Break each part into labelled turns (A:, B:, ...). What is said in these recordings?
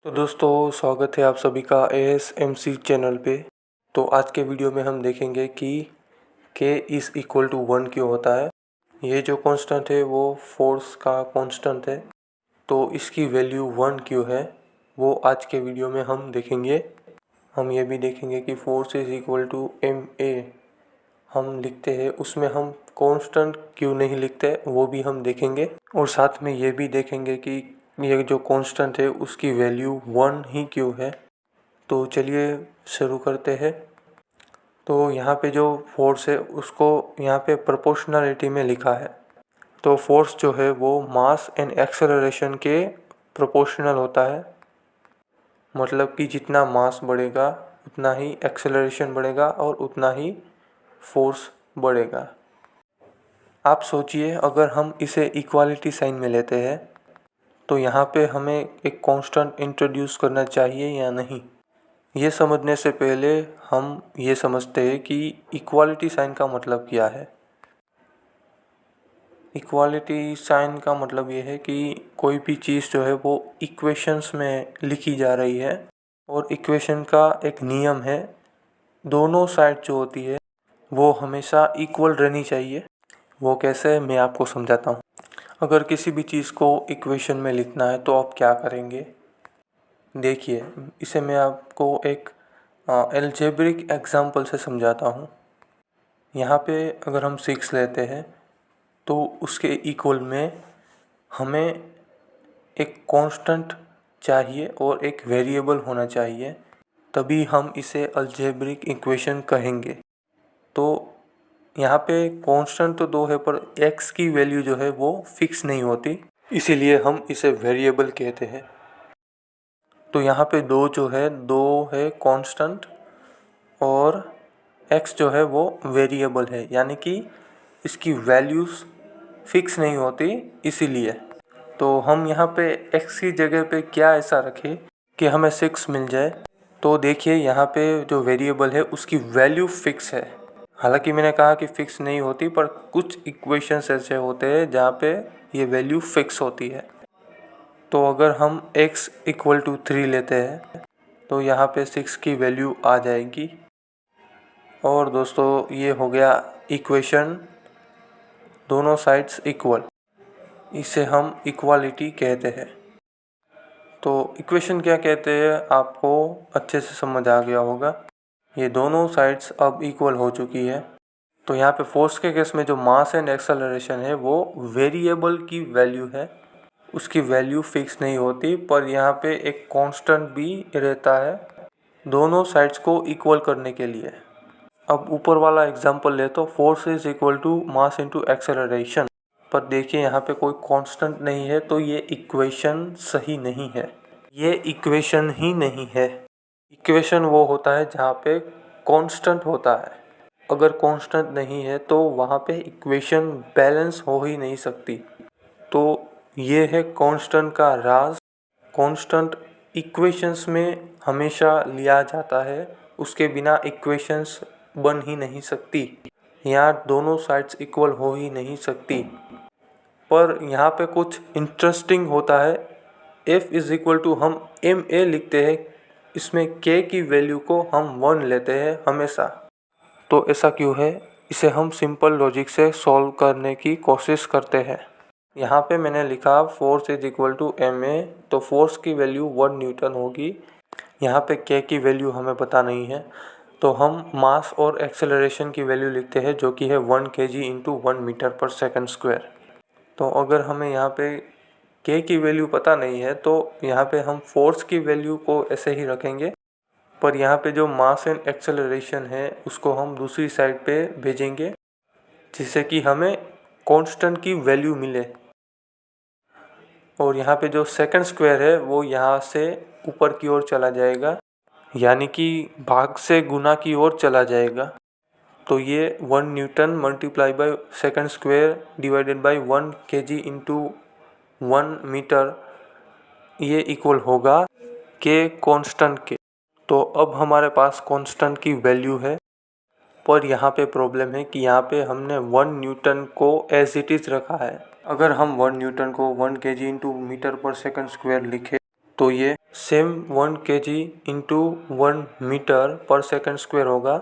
A: तो दोस्तों स्वागत है आप सभी का ASMC चैनल पे। तो आज के वीडियो में हम देखेंगे कि k इज़ इक्वल टू 1 क्यों होता है। ये जो कांस्टेंट है वो फोर्स का कांस्टेंट है, तो इसकी वैल्यू 1 क्यों है वो आज के वीडियो में हम देखेंगे। हम ये भी देखेंगे कि force is equal to ma हम लिखते हैं, उसमें हम कांस्टेंट क्यों नहीं लिखते वो भी हम देखेंगे। और साथ में ये भी देखेंगे कि ये जो कांस्टेंट है उसकी वैल्यू 1 ही क्यों है। तो चलिए शुरू करते हैं। तो यहाँ पे जो फोर्स है उसको यहाँ पे प्रोपोर्शनलिटी में लिखा है। तो फोर्स जो है वो मास एंड एक्सेलरेशन के प्रोपोर्शनल होता है, मतलब कि जितना मास बढ़ेगा उतना ही एक्सेलरेशन बढ़ेगा और उतना ही फोर्स बढ़ेगा। आप सोचिए, अगर हम इसे इक्वालिटी साइन में लेते हैं तो यहाँ पे हमें एक कांस्टेंट इंट्रोड्यूस करना चाहिए या नहीं। ये समझने से पहले हम ये समझते हैं कि इक्वालिटी साइन का मतलब क्या है। इक्वालिटी साइन का मतलब ये है कि कोई भी चीज़ जो है वो इक्वेशंस में लिखी जा रही है और इक्वेशन का एक नियम है, दोनों साइड जो होती है वो हमेशा इक्वल रहनी चाहिए। वो कैसे, मैं आपको समझाता हूँ। अगर किसी भी चीज़ को इक्वेशन में लिखना है तो आप क्या करेंगे, देखिए इसे मैं आपको एक एल्जेब्रिक एग्जांपल से समझाता हूँ। यहाँ पे अगर हम 6 लेते हैं तो उसके इक्वल में हमें एक कांस्टेंट चाहिए और एक वेरिएबल होना चाहिए, तभी हम इसे अलजेब्रिक इक्वेशन कहेंगे। तो यहाँ पे कांस्टेंट तो 2 है पर x की वैल्यू जो है वो फिक्स नहीं होती, इसीलिए हम इसे वेरिएबल कहते हैं। तो यहाँ पे 2 है कांस्टेंट और x जो है वो वेरिएबल है, यानी कि इसकी वैल्यूज़ फिक्स नहीं होती इसीलिए। तो हम यहाँ पे x की जगह पे क्या ऐसा रखें कि हमें 6 मिल जाए। तो देखिए यहाँ पे जो वेरिएबल है उसकी वैल्यू फिक्स है। हालांकि मैंने कहा कि फिक्स नहीं होती, पर कुछ इक्वेशंस ऐसे होते हैं जहाँ पे ये वैल्यू फिक्स होती है। तो अगर हम x इक्वल टू 3 लेते हैं तो यहाँ पे 6 की वैल्यू आ जाएगी। और दोस्तों ये हो गया इक्वेशन, दोनों साइड्स इक्वल, इसे हम इक्वालिटी कहते हैं। तो इक्वेशन क्या कहते हैं आपको अच्छे से समझ आ गया होगा। ये दोनों साइड्स अब इक्वल हो चुकी है। तो यहाँ पे फोर्स के केस में जो मास एंड एक्सेलरेशन है वो वेरिएबल की वैल्यू है, उसकी वैल्यू फिक्स नहीं होती, पर यहाँ पे एक कांस्टेंट भी रहता है दोनों साइड्स को इक्वल करने के लिए। अब ऊपर वाला एग्जांपल ले तो force is equal to mass into acceleration, पर देखिए यहाँ पे कोई कांस्टेंट नहीं है, तो ये इक्वेशन सही नहीं है। ये इक्वेशन ही नहीं है। इक्वेशन वो होता है जहाँ पे कांस्टेंट होता है। अगर कांस्टेंट नहीं है तो वहाँ पे इक्वेशन बैलेंस हो ही नहीं सकती। तो ये है कांस्टेंट का राज। कांस्टेंट इक्वेशंस में हमेशा लिया जाता है, उसके बिना इक्वेशंस बन ही नहीं सकती। यहाँ दोनों साइड्स इक्वल हो ही नहीं सकती। पर यहाँ पे कुछ इंटरेस्टिंग होता है। f इज़ इक्वल टू हम ma लिखते हैं, इसमें k की वैल्यू को हम 1 लेते हैं हमेशा। तो ऐसा क्यों है, इसे हम सिंपल लॉजिक से सॉल्व करने की कोशिश करते हैं। यहाँ पे मैंने लिखा force is equal to ma, तो फोर्स की वैल्यू 1 न्यूटन होगी। यहाँ पे k की वैल्यू हमें पता नहीं है, तो हम मास और एक्सेलरेशन की वैल्यू लिखते हैं जो कि है 1 kg into 1 metre per second square. तो अगर हमें यहाँ पे k की वैल्यू पता नहीं है तो यहाँ पे हम फोर्स की वैल्यू को ऐसे ही रखेंगे, पर यहाँ पे जो मास एंड एक्सेलरेशन है उसको हम दूसरी साइड पे भेजेंगे, जिससे कि हमें कांस्टेंट की वैल्यू मिले। और यहाँ पे जो सेकंड स्क्वायर है वो यहाँ से ऊपर की ओर चला जाएगा, यानी कि भाग से गुना की ओर चला जाएगा। तो ये 1 newton multiply by second square divided by 1 kg into 1 metre, ये इक्वल होगा k कांस्टेंट के। तो अब हमारे पास कांस्टेंट की वैल्यू है, पर यहाँ पे प्रॉब्लम है कि यहाँ पे हमने 1 न्यूटन को एज इट इज़ रखा है। अगर हम 1 न्यूटन को 1 kg into metre per second square लिखे तो ये same 1 kg into 1 metre per second square होगा।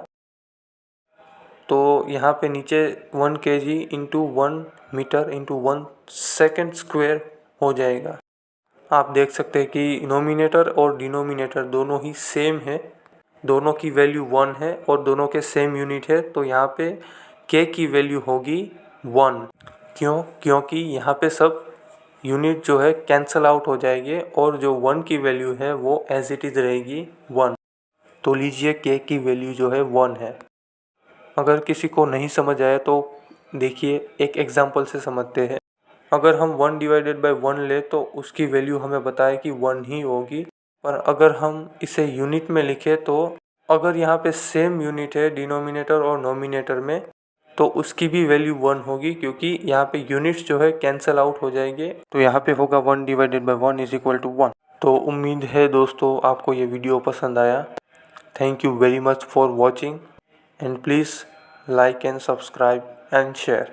A: तो यहाँ पे नीचे 1 kg into 1 metre into 1 second square हो जाएगा। आप देख सकते हैं कि नोमिनेटर और डिनोमिनेटर दोनों ही सेम है, दोनों की वैल्यू 1 है और दोनों के सेम यूनिट है। तो यहाँ पे k की वैल्यू होगी 1। क्योंकि यहाँ पे सब यूनिट जो है कैंसल आउट हो जाएंगे और जो 1 की वैल्यू है वो एज इट इज़ रहेगी 1। तो लीजिए k की वैल्यू जो है 1 है। अगर किसी को नहीं समझ आया तो देखिए एक एग्जांपल से समझते हैं। अगर हम 1 डिवाइडेड बाय 1 ले तो उसकी वैल्यू हमें बताए कि 1 ही होगी। पर अगर हम इसे यूनिट में लिखें तो अगर यहाँ पे सेम यूनिट है डिनोमिनेटर और नोमिनेटर में तो उसकी भी वैल्यू 1 होगी, क्योंकि यहाँ पे यूनिट्स जो है कैंसल आउट हो जाएंगे। तो यहाँ पे होगा 1 divided by 1 is equal to 1। तो उम्मीद है दोस्तों आपको ये वीडियो पसंद आया। Thank you very much for watching and please like and subscribe and share.